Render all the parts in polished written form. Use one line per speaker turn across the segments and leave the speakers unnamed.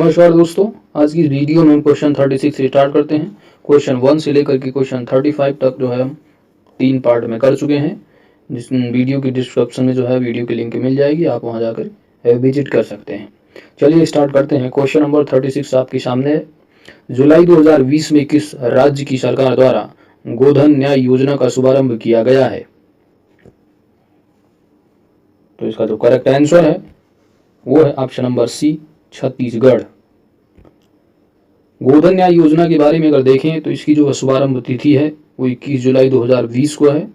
नमस्कार दोस्तों, आज की वीडियो में हम क्वेश्चन 36 से स्टार्ट करते हैं। क्वेश्चन 1 से लेकर के क्वेश्चन 35 तक जो है हम 3 पार्ट में कर चुके हैं। जिस वीडियो की डिस्क्रिप्शन में जो है वीडियो की लिंक मिल जाएगी, आप वहां जाकर विजिट कर सकते हैं। चलिए स्टार्ट करते हैं। क्वेश्चन नंबर 36 आपके सामने है। जुलाई 2020 में किस राज्य की सरकार द्वारा गोधन न्याय योजना का शुभारंभ किया गया है? तो इसका जो करेक्ट आंसर है वो है ऑप्शन नंबर सी, छत्तीसगढ़। गोधन न्याय योजना के बारे में अगर देखें तो इसकी जो शुभारंभ तिथि है वो 21 जुलाई 2020 को है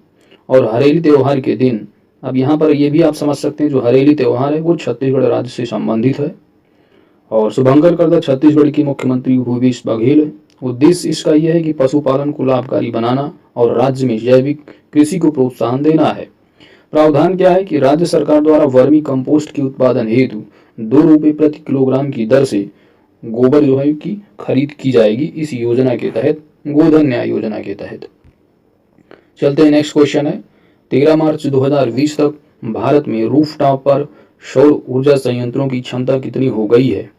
और हरेली त्यौहार के दिन, अब यहाँ पर ये भी आप समझ सकते हैं, जो हरेली त्यौहार है वो छत्तीसगढ़ राज्य से संबंधित है और शुभंकर करदा छत्तीसगढ़ की मुख्यमंत्री भूपेश बघेल है। उद्देश्य इसका यह है कि पशुपालन को लाभकारी बनाना और राज्य में जैविक कृषि को प्रोत्साहन देना है। प्रावधान क्या है कि राज्य सरकार द्वारा वर्मी कंपोस्ट के उत्पादन हेतु 2 रुपये प्रति किलोग्राम की दर से गोबर जो है की खरीद की जाएगी इस योजना के तहत, गोधन न्याय योजना के तहत। चलते हैं, नेक्स्ट क्वेश्चन है। 13 मार्च 2020 तक भारत में रूफटॉप पर सौर ऊर्जा संयंत्रों की क्षमता कितनी हो गई है?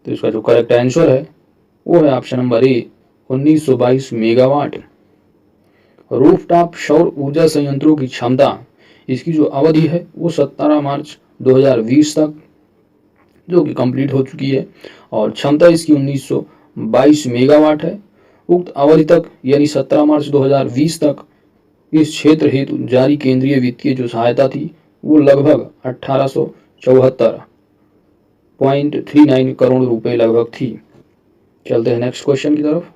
तो इसका जो करेक्ट आंसर है वो है ऑप्शन नंबर ए, 1922 मेगावाट। रूफटॉप सौर ऊर्जा संयंत्रों की क्षमता, इसकी जो अवधि है वो 17 मार्च 2020 तक जो कि कंप्लीट हो चुकी है और क्षमता इसकी 1922 मेगावाट है। उक्त अवधि तक यानी 17 मार्च 2020 तक इस क्षेत्र हेतु जारी केंद्रीय वित्तीय जो सहायता थी वो लगभग 1874.39 करोड़ रुपए लगभग थी। चलते हैं नेक्स्ट क्वेश्चन की तरफ।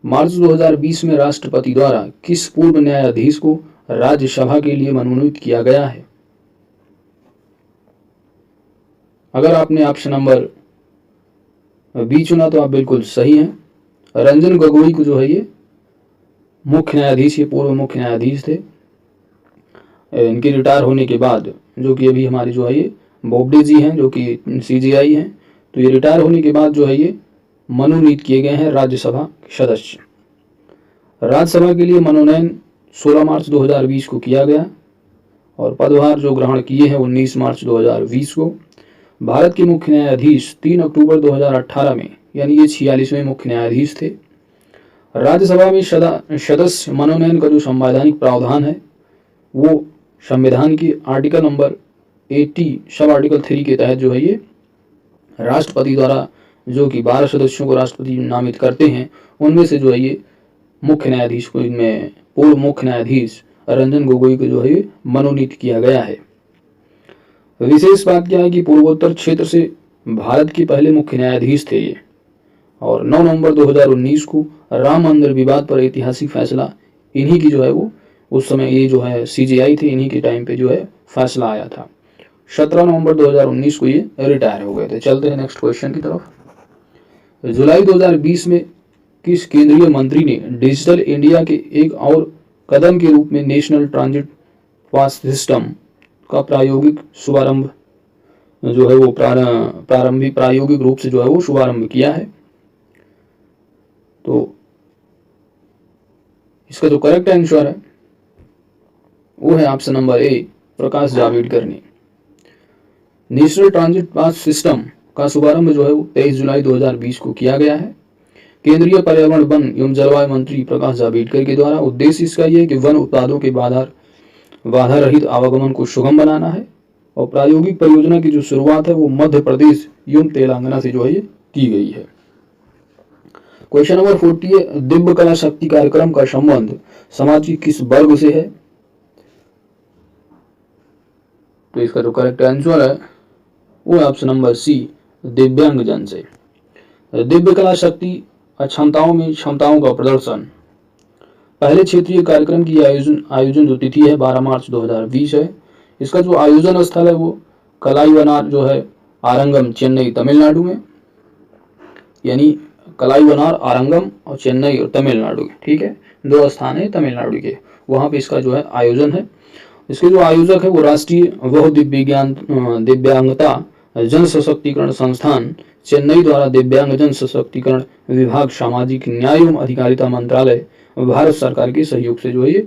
मार्च 2020 में राष्ट्रपति द्वारा किस पूर्व न्यायाधीश को राज्यसभा के लिए मनोनीत किया गया है? अगर आपने ऑप्शन नंबर बी चुना तो आप बिल्कुल सही हैं। रंजन गोगोई को जो है ये मुख्य न्यायाधीश, ये पूर्व मुख्य न्यायाधीश थे। इनके रिटायर होने के बाद, जो कि अभी हमारे जो है ये बोबडे जी हैं जो कि सीजीआई हैं, तो ये रिटायर होने के बाद जो है ये मनोनीत किए गए हैं राज्यसभा सदस्य। राज्यसभा के लिए मनोनयन 16 मार्च 2020 को किया गया और पदभार जो ग्रहण किए हैं 19 मार्च 2020 को। भारत के मुख्य न्यायाधीश 3 अक्टूबर 2018 में, यानी ये 46वें मुख्य न्यायाधीश थे। राज्यसभा में सदस्य मनोनयन का जो संवैधानिक प्रावधान है वो संविधान की आर्टिकल नंबर 80 सब आर्टिकल 3 के तहत जो है ये राष्ट्रपति द्वारा, जो कि 12 सदस्यों को राष्ट्रपति नामित करते हैं, उनमें से जो है ये मुख्य न्यायाधीश को, इनमें पूर्व मुख्य न्यायाधीश रंजन गोगोई को जो है ये मनोनीत किया गया है। विशेष बात क्या है कि पूर्वोत्तर क्षेत्र से भारत के पहले मुख्य न्यायाधीश थे ये और 9 नवंबर 2019 को राम मंदिर विवाद पर ऐतिहासिक फैसला इन्हीं की जो है वो, उस समय ये जो है सीजीआई थे, इन्हीं के टाइम पे जो है फैसला आया था। 17 नवंबर 2019 को ये रिटायर हो गए थे। चलते हैं नेक्स्ट क्वेश्चन की तरफ। जुलाई 2020 में किस केंद्रीय मंत्री ने डिजिटल इंडिया के एक और कदम के रूप में नेशनल ट्रांजिट पास सिस्टम का प्रायोगिक शुभारंभ जो है वो प्रायोगिक रूप से जो है वो शुभारंभ किया है? तो इसका जो करेक्ट आंसर है वो है ऑप्शन नंबर ए, प्रकाश जावड़ेकर ने। नेशनल ट्रांजिट पास सिस्टम का शुभारंभ जो है वो 23 जुलाई 2020 को किया गया है केंद्रीय पर्यावरण, वन एवं जलवायु मंत्री प्रकाश जावड़ेकर के द्वारा। उद्देश्य इसका यह है कि वन उत्पादों के बाधा रहित आवागमन को सुगम बनाना है और प्रायोगिक परियोजना की जो शुरुआत है वो मध्य प्रदेश एवं तेलंगाना से जो है ये की गई है। क्वेश्चन नंबर 40 है। दिव्य कला शक्ति कार्यक्रम का संबंध समाज की किस वर्ग से है? तो इसका जो करेक्ट आंसर है वो है ऑप्शन नंबर सी, दिव्यांगजन से। दिव्य कला शक्ति क्षमताओं में क्षमताओं का प्रदर्शन, पहले क्षेत्रीय कार्यक्रम की आयोजन जो तिथि है 12 मार्च 2020 है। इसका जो आयोजन स्थल है वो कलाईवनार जो है आरंगम, चेन्नई, तमिलनाडु में, यानी कलाईवनार, आरंगम और चेन्नई और तमिलनाडु, ठीक है, 2 स्थान है तमिलनाडु के, वहाँ पे इसका जो है आयोजन है। इसके जो आयोजक है वो राष्ट्रीय वह दिव्यांगता जन सशक्तिकरण संस्थान चेन्नई द्वारा दिव्यांगजन सशक्तिकरण विभाग, सामाजिक न्याय एवं अधिकारिता मंत्रालय, भारत सरकार के सहयोग से जो है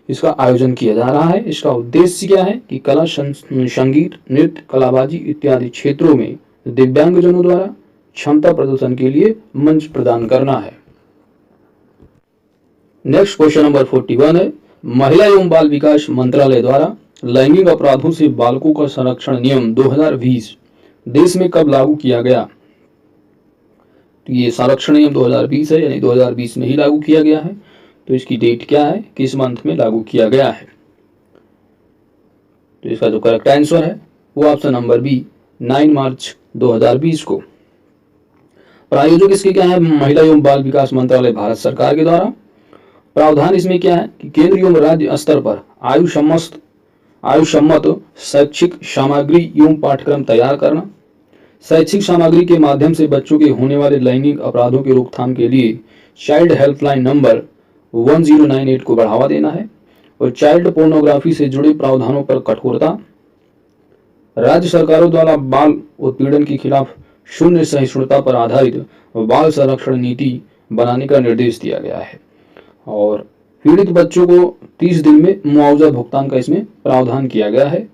इसका आयोजन किया जा रहा है। इसका उद्देश्य क्या है कि कला, संगीत, नृत्य, कलाबाजी इत्यादि क्षेत्रों में दिव्यांगजनों द्वारा क्षमता प्रदर्शन के लिए मंच प्रदान करना है। नेक्स्ट क्वेश्चन नंबर 41 है, महिला एवं बाल विकास मंत्रालय द्वारा लैंगिक अपराधों से बालकों का संरक्षण नियम 2020 देश में कब लागू किया गया? तो ये संरक्षण नियम 2020 है, यानी 2020 में ही लागू किया गया है। तो इसकी डेट क्या है, किस मंथ में लागू किया गया है? तो इसका जो करेक्ट आंसर है वो ऑप्शन नंबर बी 9 मार्च 2020 को। प्रायोजक इसके क्या है? महिला एवं बाल विकास मंत्रालय, भारत सरकार के द्वारा। प्रावधान इसमें क्या है कि केंद्र एवं राज्य स्तर पर आयु सम्मत शैक्षिक सामग्री एवं पाठ्यक्रम तैयार करना, शैक्षिक सामग्री के माध्यम से बच्चों के होने वाले लैंगिक अपराधों की रोकथाम के लिए चाइल्ड हेल्पलाइन नंबर 1098 को बढ़ावा देना है, और चाइल्ड पोर्नोग्राफी से जुड़े प्रावधानों पर कठोरता, राज्य सरकारों द्वारा बाल उत्पीड़न के खिलाफ शून्य सहिष्णुता पर आधारित बाल संरक्षण नीति बनाने का निर्देश दिया गया है, और पीड़ित बच्चों को 30 दिन में मुआवजा भुगतान का इसमें प्रावधान किया गया है।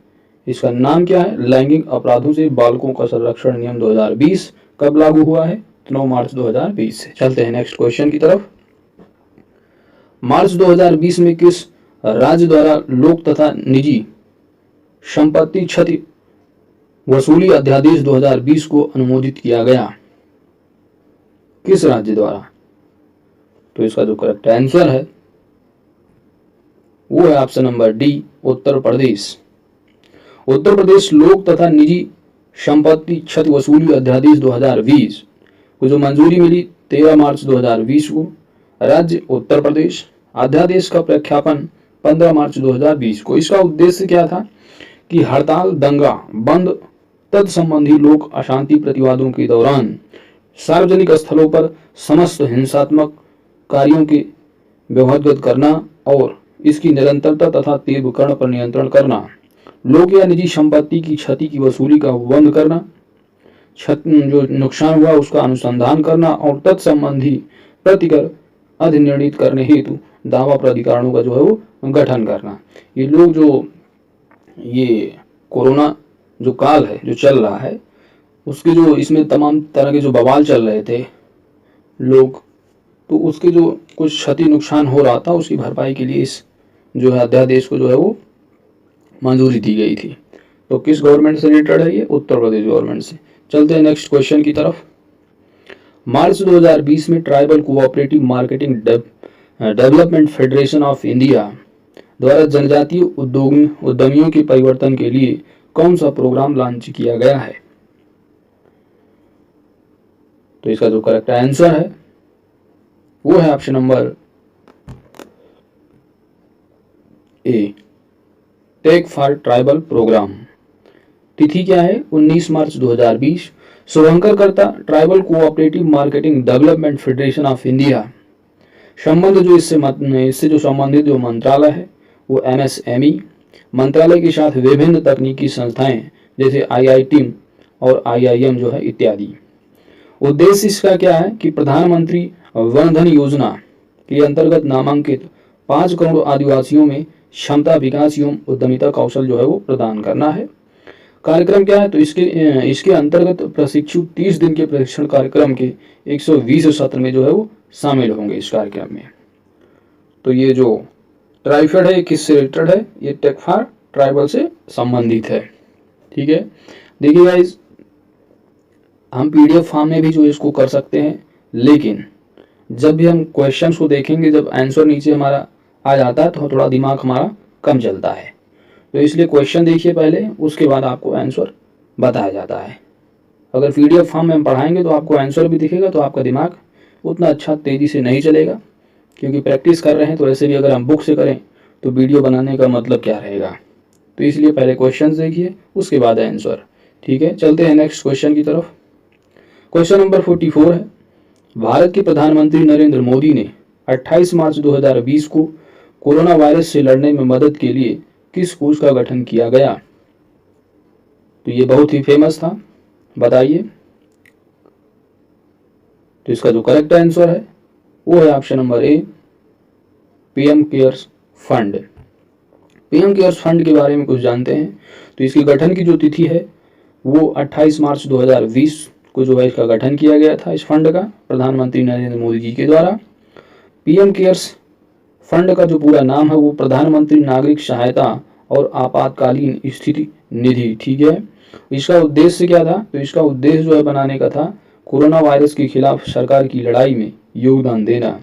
इसका नाम क्या है? लैंगिक अपराधों से बालकों का संरक्षण नियम 2020 कब लागू हुआ है? 9 मार्च 2020 से। चलते हैं नेक्स्ट क्वेश्चन की तरफ। मार्च 2020 में किस राज्य द्वारा लोक तथा निजी संपत्ति क्षति वसूली अध्यादेश 2020 को अनुमोदित किया गया? किस राज्य द्वारा? तो इसका जो करेक्ट आंसर है वो है option number D, Uttar Pradesh. Uttar Pradesh लोक तथा निजी संपत्ति क्षति वसूली अध्यादेश 2020 को जो मंजूरी मिली 13 मार्च 2020 को, राज्य उत्तर प्रदेश। अध्यादेश का प्रख्यापन 15 मार्च 2020 को। इसका उद्देश्य क्या था कि हड़ताल, दंगा, बंद तत्संबंधी लोक अशांति प्रतिवादों के दौरान सार्वजनिक स्थलों पर समस्त हिंसात्मक कार्यों के व्यवहारगत करना और इसकी निरंतरता तथा तीव्रकरण पर नियंत्रण करना, लोक या निजी संपत्ति की क्षति की वसूली का बंद करना, जो नुकसान हुआ उसका अनुसंधान करना और तत्संबंधी प्रतिकर अधिनिर्णित करने हेतु दावा प्राधिकरणों का जो है वो गठन करना। ये लोग जो ये कोरोना जो काल है जो चल रहा है उसके जो इसमें तमाम तरह के जो बवाल चल रहे थे लोग, तो उसके जो कुछ क्षति नुकसान हो रहा था उसकी भरपाई के लिए इस जो है अध्यादेश को जो है वो मंजूरी दी गई थी। तो किस गवर्नमेंट से रिलेटेड है ये? उत्तर प्रदेश गवर्नमेंट से। चलते हैं नेक्स्ट क्वेश्चन की तरफ। मार्च 2020 में tribal cooperative marketing development federation of India द्वारा जनजातीय उद्यमियों के परिवर्तन के लिए कौन सा प्रोग्राम लॉन्च किया गया है? तो इसका जो करेक्ट आंसर है वो है option number A, take for tribal program. तिथि क्या है? 19 मार्च 2020। शुभंकरकर्ता tribal cooperative marketing development federation of India. संबंध जो इससे जो संबंधित जो मंत्रालय है वो MSME मंत्रालय के साथ विभिन्न तकनीकी संस्थाएं जैसे IIT और IIM जो है इत्यादि। उद्देश्य इसका क्या है कि प्रधानमंत्री वन धन योजना के अंतर्गत नामांकित 5 करोड़ आदिवासियों में क्षमता विकास एवं उद्यमिता कौशल जो है वो प्रदान करना है। कार्यक्रम क्या है? तो इसके अंतर्गत प्रशिक्षु 30 दिन के प्रशिक्षण कार्यक्रम के 120 सत्र में जो है वो शामिल होंगे इस कार्यक्रम में। तो ये जो ट्राइफेड है किससे रिलेटेड है? ये टेक फॉर ट्राइबल से संबंधित है। ठीक है, देखिए गाइस, हम PDF फॉर्म में भी जो इसको कर सकते हैं, लेकिन जब भी हम क्वेश्चंस को देखेंगे, जब आंसर नीचे हमारा आ जाता है तो थोड़ा दिमाग हमारा कम चलता है, तो इसलिए क्वेश्चन देखिए पहले, उसके बाद आपको आंसर बताया जाता है। अगर PDF फॉर्म में हम पढ़ाएंगे तो आपको आंसर भी दिखेगा, तो आपका दिमाग उतना अच्छा तेज़ी से नहीं चलेगा, क्योंकि प्रैक्टिस कर रहे हैं। तो ऐसे भी अगर हम बुक से करें तो वीडियो बनाने का मतलब क्या रहेगा? तो इसलिए पहले क्वेश्चन देखिए, उसके बाद आंसर। ठीक है, चलते हैं नेक्स्ट क्वेश्चन की तरफ। क्वेश्चन नंबर 44 है, भारत के प्रधानमंत्री नरेंद्र मोदी ने 28 मार्च 2020 को कोरोना वायरस से लड़ने में मदद के लिए किस कोष का गठन किया गया? तो ये बहुत ही फेमस था, बताइए। तो इसका जो करेक्ट आंसर है वो है ऑप्शन नंबर ए, PM cares fund. PM cares fund के बारे में कुछ जानते हैं तो इसके गठन की जो तिथि है वो 28 मार्च 2020 को जो है इसका गठन किया गया था इस फंड का प्रधानमंत्री नरेंद्र मोदी जी के द्वारा। पीएम केयर्स फंड का जो पूरा नाम है वो प्रधानमंत्री नागरिक सहायता और आपातकालीन स्थिति निधि, ठीक है। इसका उद्देश्य क्या था, तो इसका उद्देश्य जो है बनाने का था कोरोना वायरस के खिलाफ सरकार की लड़ाई में योगदान देना।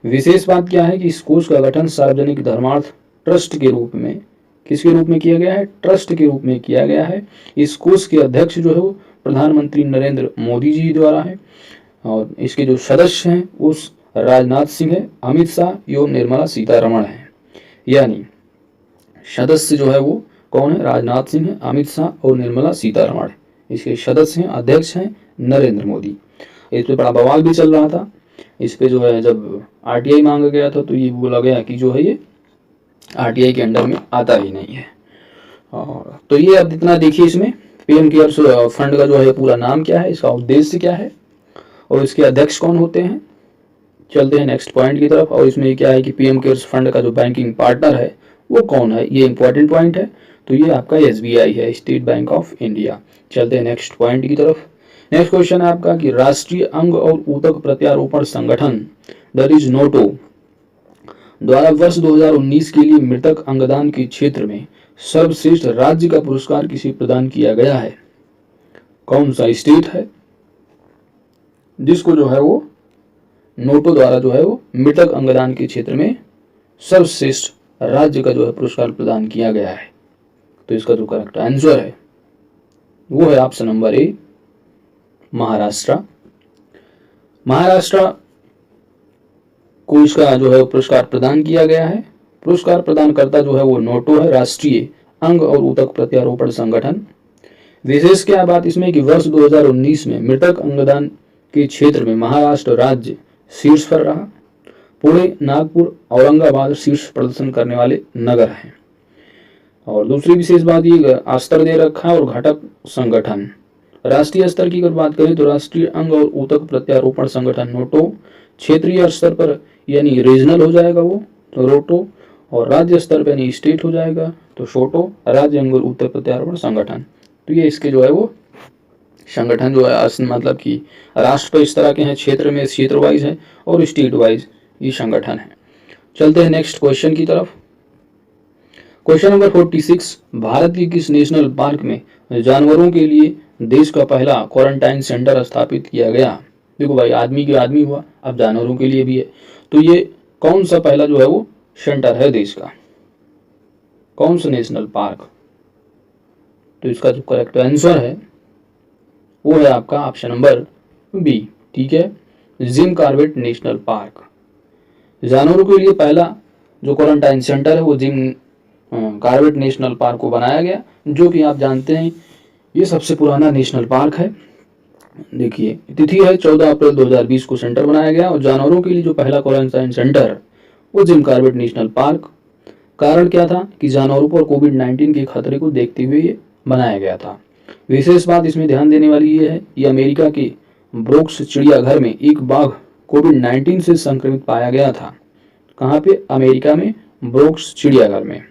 विशेष बात क्या है कि इस कोष का गठन सार्वजनिक धर्मार्थ ट्रस्ट के रूप में, किसके रूप में किया गया है, ट्रस्ट के रूप में किया गया है। इस कोष के अध्यक्ष जो है वो प्रधानमंत्री नरेंद्र मोदी जी द्वारा है और इसके जो सदस्य हैं वो राजनाथ सिंह है, अमित शाह एवं निर्मला सीतारमण है। यानी सदस्य जो है वो कौन है, राजनाथ सिंह है, अमित शाह और निर्मला सीतारमण है। इसके सदस्य हैं, अध्यक्ष हैं नरेंद्र मोदी। इस पे बड़ा बवाल भी चल रहा था। इस पे जो है जब आरटीआई मांगा गया था तो ये बोला गया कि जो है ये आरटीआई के अंडर में आता ही नहीं है। और तो ये अब इतना देखिए इसमें पीएम केयर्स फंड का जो है पूरा नाम क्या है, इसका उद्देश्य क्या है और इसके अध्यक्ष कौन होते हैं। चलते हैं नेक्स्ट पॉइंट की तरफ। और इसमें क्या है कि पीएम केयर्स फंड का जो बैंकिंग पार्टनर है वो कौन है, ये इंपॉर्टेंट पॉइंट है। तो ये आपका एसबीआई है, स्टेट बैंक ऑफ इंडिया। चलते हैं नेक्स्ट पॉइंट की तरफ। नेक्स्ट क्वेश्चन है आपका कि राष्ट्रीय अंग और ऊतक प्रत्यारोपण संगठन दैट इज नोटो द्वारा वर्ष 2019 के लिए मृतक अंगदान के क्षेत्र में सर्वश्रेष्ठ राज्य का पुरस्कार किसे प्रदान किया गया है। कौन सा स्टेट है जिसको जो है वो नोटो द्वारा जो है वो मृतक अंगदान के क्षेत्र में सर्वश्रेष्ठ राज्य का जो है पुरस्कार प्रदान किया गया है। तो इसका जो करेक्ट आंसर है वो है ऑप्शन नंबर ए, महाराष्ट्र। महाराष्ट्र को इसका जो है पुरस्कार प्रदान किया गया है। पुरस्कार प्रदानकर्ता जो है वो नोटो है, राष्ट्रीय अंग और ऊतक प्रत्यारोपण संगठन। विशेष क्या बात इसमें कि वर्ष 2019 में मृतक अंगदान के क्षेत्र में महाराष्ट्र राज्य शीर्ष पर रहा। पुणे, नागपुर, औरंगाबाद शीर्ष प्रदर्शन करने वाले नगर हैं। और दूसरी विशेष बात ये स्तर दे रखा है और घटक संगठन। राष्ट्रीय स्तर की अगर बात करें तो राष्ट्रीय अंग और ऊतक प्रत्यारोपण संगठन नोटो, क्षेत्रीय स्तर पर यानी रीजनल हो जाएगा वो तो रोटो, और राज्य स्तर पर यानी स्टेट हो जाएगा तो शोटो, राज्य अंग और ऊतक प्रत्यारोपण संगठन। तो ये इसके जो है वो संगठन जो है मतलब कि राष्ट्र पर इस तरह के हैं, क्षेत्र में क्षेत्र वाइज है और स्टेट वाइज ये संगठन है। चलते हैं नेक्स्ट क्वेश्चन की तरफ। क्वेश्चन नंबर 46, भारत के किस नेशनल पार्क में जानवरों के लिए देश का पहला क्वारंटाइन सेंटर स्थापित किया गया। देखो भाई, आदमी के आदमी हुआ, अब जानवरों के लिए भी है। तो ये कौन सा पहला जो है वो सेंटर है देश का, कौन सा नेशनल पार्क। तो इसका जो करेक्ट आंसर है वो है आपका ऑप्शन नंबर बी, ठीक है, जिम कॉर्बेट नेशनल पार्क। जानवरों के लिए पहला जो क्वारंटाइन सेंटर है वो जिम कॉर्बेट नेशनल पार्क को बनाया गया, जो कि आप जानते हैं ये सबसे पुराना नेशनल पार्क है। देखिए तिथि है 14 अप्रैल 2020 को सेंटर बनाया गया और जानवरों के लिए जो पहला क्वारंटाइन सेंटर वो जिम कॉर्बेट नेशनल पार्क। कारण क्या था कि जानवरों पर कोविड-19 के खतरे को देखते हुए ये बनाया गया था। विशेष बात इसमें ध्यान देने वाली ये है कि अमेरिका के ब्रोक्स चिड़ियाघर में एक बाघ कोविड-19 से संक्रमित पाया गया था। कहाँ पे, अमेरिका में ब्रोक्स चिड़ियाघर में,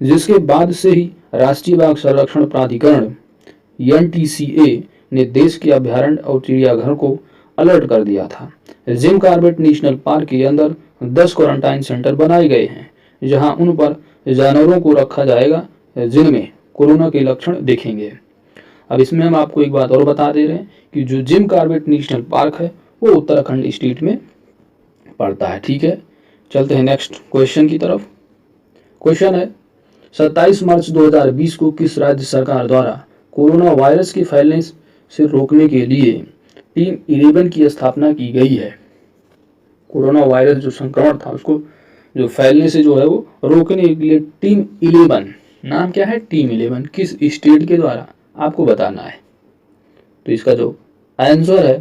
जिसके बाद से ही राष्ट्रीय बाघ संरक्षण प्राधिकरण NTCA ने देश के अभ्यारण्य और चिड़ियाघर को अलर्ट कर दिया था। जिम कॉर्बेट नेशनल पार्क के अंदर 10 क्वारंटाइन सेंटर बनाए गए हैं जहां उन पर जानवरों को रखा जाएगा जिनमें कोरोना के लक्षण दिखेंगे। अब इसमें हम आपको एक बात और बता दे रहे हैं कि जो जिम कॉर्बेट नेशनल पार्क है वो उत्तराखंड स्टेट में पड़ता है, ठीक है। चलते हैं नेक्स्ट क्वेश्चन की तरफ। क्वेश्चन है 27 मार्च 2020 को किस राज्य सरकार द्वारा कोरोना वायरस के फैलने से रोकने के लिए टीम 11 की स्थापना की गई है। कोरोना वायरस जो संक्रमण था उसको जो फैलने से जो है वो रोकने के लिए टीम 11, नाम क्या है, टीम 11, किस स्टेट के द्वारा आपको बताना है। तो इसका जो आंसर है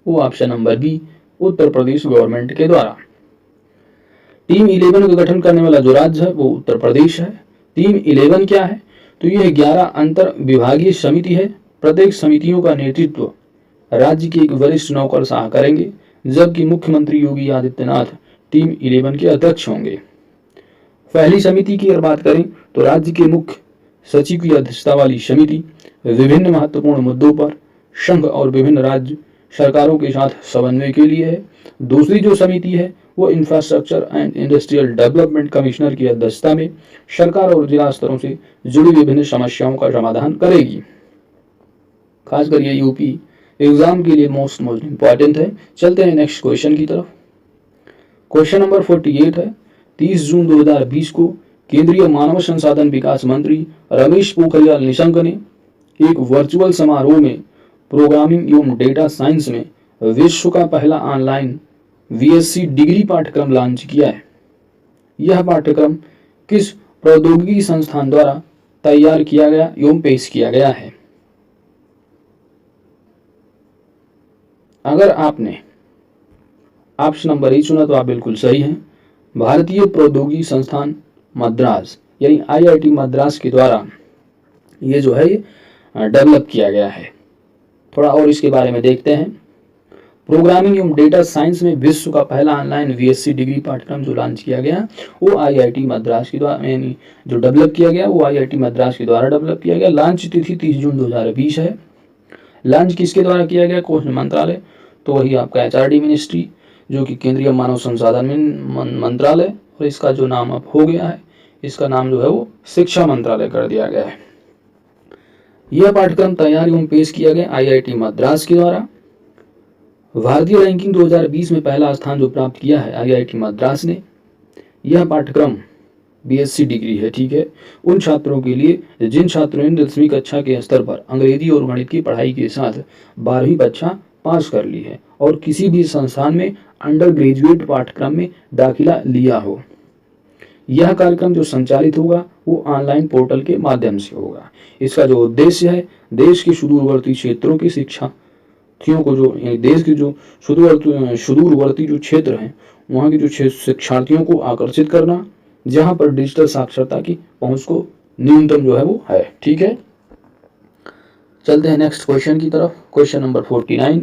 वो option number B, Uttar Pradesh government के द्वारा। टीम 11 का गठन करने वाला जो राज्य है वो उत्तर प्रदेश है। टीम 11 क्या है, तो यह 11 अंतर विभागीय समिति है। प्रत्येक समितियों का नेतृत्व राज्य के एक वरिष्ठ नौकरशाह करेंगे, जबकि मुख्यमंत्री योगी आदित्यनाथ टीम 11 के अध्यक्ष होंगे। पहली समिति की अगर बात करें तो राज्य के मुख्य सचिव की अध्यक्षता वाली समिति विभिन्न महत्वपूर्ण मुद्दों पर संघ और विभिन्न राज्य सरकारों के साथ समन्वय के लिए है। दूसरी जो समिति है वो infrastructure and industrial development commissioner की अध्यक्षता में सरकार और जिला स्तरों से जुड़ी विभिन्न समस्याओं का समाधान करेगी। खासकर ये यूपी एग्जाम के लिए मोस्ट इंपॉर्टेंट है। चलते हैं नेक्स्ट क्वेश्चन की तरफ। क्वेश्चन नंबर 48 है, 30 जून 2020 को केंद्रीय मानव संसाधन विकास मंत्री रमेश पोखरियाल निशंक ने एक वर्चुअल समारोह में प्रोग्रामिंग एवं डेटा साइंस में विश्व का पहला ऑनलाइन बीएससी डिग्री पाठ्यक्रम लॉन्च किया है। यह पाठ्यक्रम किस प्रौद्योगिकी संस्थान द्वारा तैयार किया गया एवं पेश किया गया है? अगर आपने ऑप्शन नंबर ए चुना तो आप बिल्कुल सही हैं। भारतीय प्रौद्योगिकी संस्थान मद्रास यानी आईआईटी मद्रास के द्वारा ये जो है ये डेवलप किया गया है। थोड़ा और इसके बारे में देखते हैं। प्रोग्रामिंग एवं डेटा साइंस में विश्व का पहला ऑनलाइन बीएससी डिग्री पाठ्यक्रम जो लॉन्च किया गया वो आईआईटी मद्रास के द्वारा, यानी जो डेवलप किया गया वो आईआईटी मद्रास के द्वारा डेवलप किया गया। लॉन्च तिथि 30 जून 2020 है। लॉन्च किसके द्वारा किया गया? कौन मंत्रालय? तो वही आपका एचआरडी मिनिस्ट्री जो कि केंद्रीय मानव संसाधन मंत्रालय, और इसका जो नाम अब हो गया है, इसका नाम जो है वो शिक्षा मंत्रालय कर दिया गया है। यह पाठ्यक्रम तैयार एवं पेश किया गया आईआईटी मद्रास के द्वारा। भारतीय रैंकिंग 2020 में पहला स्थान जो प्राप्त किया है आईआईटी मद्रास ने। यह पाठ्यक्रम बीएससी डिग्री है, ठीक है, उन छात्रों के लिए जिन छात्रों ने 10वीं कक्षा के स्तर पर अंग्रेजी और गणित की पढ़ाई के साथ 12वीं कक्षा पास कर ली है और किसी भी संस्थान में अंडर ग्रेजुएट पाठ्यक्रम में दाखिला लिया हो। यह कार्यक्रम जो संचालित होगा वो ऑनलाइन पोर्टल के माध्यम से होगा। इसका जो उद्देश्य है देश के सुदूरवर्ती क्षेत्रों की शिक्षार्थियों को, जो देश के जो सुदूरवर्ती जो क्षेत्र हैं वहाँ के जो शिक्षार्थियों को आकर्षित करना, जहाँ पर डिजिटल साक्षरता की पहुँच को न्यूनतम जो है वो है, ठीक है। चलते हैं नेक्स्ट क्वेश्चन की तरफ। Question number 49।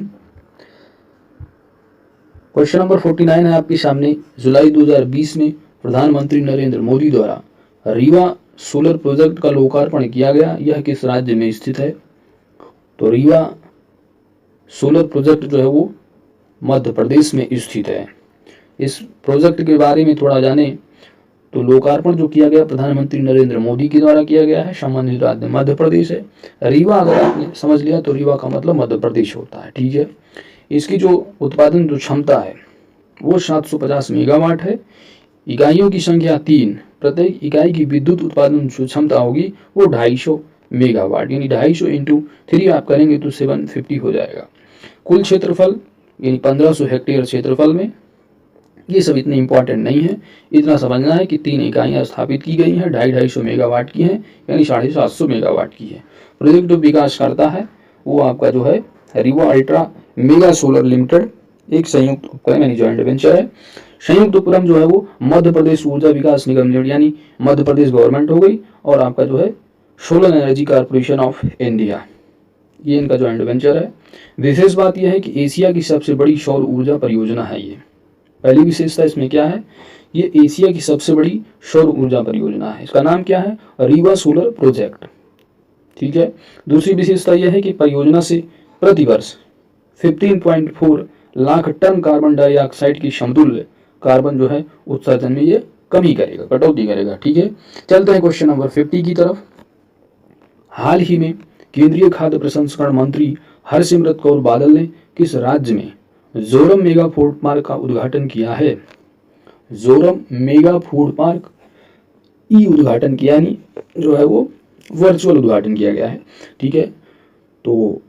क्वेश्चन नंबर 49 है आपके सामने। जुलाई 2020 में प्रधानमंत्री नरेंद्र मोदी द्वारा रीवा सोलर प्रोजेक्ट का लोकार्पण किया गया। यह किस राज्य में स्थित है? तो रीवा सोलर प्रोजेक्ट जो है वो मध्य प्रदेश में स्थित है। इस प्रोजेक्ट के बारे में थोड़ा जाने तो लोकार्पण जो किया गया प्रधानमंत्री नरेंद्र मोदी के द्वारा किया गया है। संबंधित राज्य मध्य प्रदेश है। रीवा अगर आपने समझ लिया तो रीवा का मतलब मध्य प्रदेश होता है, ठीक है। इसकी जो उत्पादन जो क्षमता है वो 750 मेगावाट है। इकाइयों की संख्या 3, प्रत्येक इकाई की विद्युत उत्पादन जो क्षमता होगी वो 250 मेगावाट, यानी 250 इंटू 3 आप करेंगे तो 750 हो जाएगा। कुल क्षेत्रफल यानी 1500 हेक्टेयर क्षेत्रफल में। ये सब इतने इंपॉर्टेंट नहीं है, इतना समझना है कि 3 इकाइयाँ स्थापित की गई हैं, 250 मेगावाट की हैं, यानी 750 मेगावाट की है। प्रोजेक्ट जो विकास करता है वो आपका जो है Rewa ultra mega solar limited, एक संयुक्त उपक्रम यानी जॉइंट वेंचर है। संयुक्त उपक्रम जो है वो मध्य प्रदेश ऊर्जा विकास निगम लिमिटेड यानी मध्य प्रदेश गवर्नमेंट हो गई, और आपका जो है solar energy corporation of India, ये इनका जॉइंट वेंचर है। विशेष बात यह है कि एशिया की सबसे बड़ी सौर ऊर्जा परियोजना है ये। पहली विशेषता इसमें क्या है? ये एशिया की सबसे बड़ी सौर ऊर्जा परियोजना है। इसका नाम क्या है? रीवा सोलर प्रोजेक्ट, ठीक है। दूसरी विशेषता यह है कि परियोजना से प्रतिवर्ष 15.4 लाख टन कार्बन डाइऑक्साइड की समतुल्य कार्बन जो है उत्सर्जन में ये कमी करेगा, कटौती करेगा, ठीक है। चलते हैं क्वेश्चन नंबर 50 की तरफ। हाल ही में केंद्रीय खाद्य प्रसंस्करण मंत्री हरसिमरत कौर बादल ने किस राज्य में जोरम मेगा फूड पार्क का उद्घाटन किया है? जोरम मेगा फूड पार्क ई उद्घाटन किया, यानी जो है वो वर्चुअल उद्घाटन किया गया है, ठीक है। तो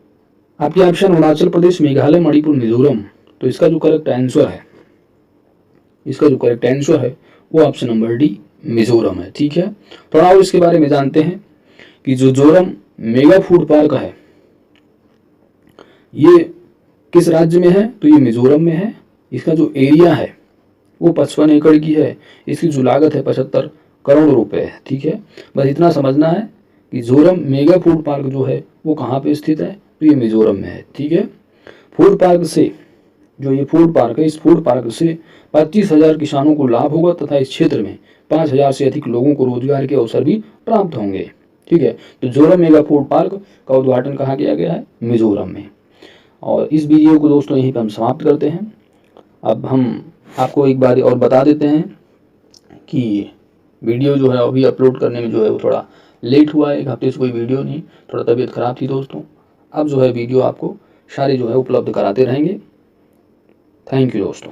आपके ऑप्शन अरुणाचल प्रदेश, मेघालय, मणिपुर, मिजोरम। तो इसका जो करेक्ट आंसर है वो ऑप्शन नंबर डी मिजोरम है, ठीक है। थोड़ा और इसके बारे में जानते हैं कि जो जोरम मेगा फूड पार्क है ये किस राज्य में है? तो ये मिजोरम में है। इसका जो एरिया है वो 55 एकड़ की है। इसकी जो लागत है 75 करोड़ रुपए है, ठीक है। बस इतना समझना है कि जोरम मेगा फूड पार्क जो है वो कहाँ पे स्थित है? तो ये मिजोरम में है, ठीक है। फूड पार्क से जो ये फूड पार्क है, इस फूड पार्क से 25,000 किसानों को लाभ होगा तथा इस क्षेत्र में 5,000 से अधिक लोगों को रोजगार के अवसर भी प्राप्त होंगे। ठीक है, तो जोरम मेगा फूड पार्क का उद्घाटन कहाँ किया गया है? मिजोरम में। और इस वीडियो को दोस्तों यहीं पर हम समाप्त करते हैं। अब हम आपको एक बार और बता देते हैं कि वीडियो जो है अभी अपलोड करने में जो है वो थोड़ा लेट हुआ है, 1 हफ्ते से कोई वीडियो नहीं, थोड़ा तबीयत ख़राब थी दोस्तों। अब जो है वीडियो आपको सारे जो है उपलब्ध कराते रहेंगे। थैंक यू दोस्तों।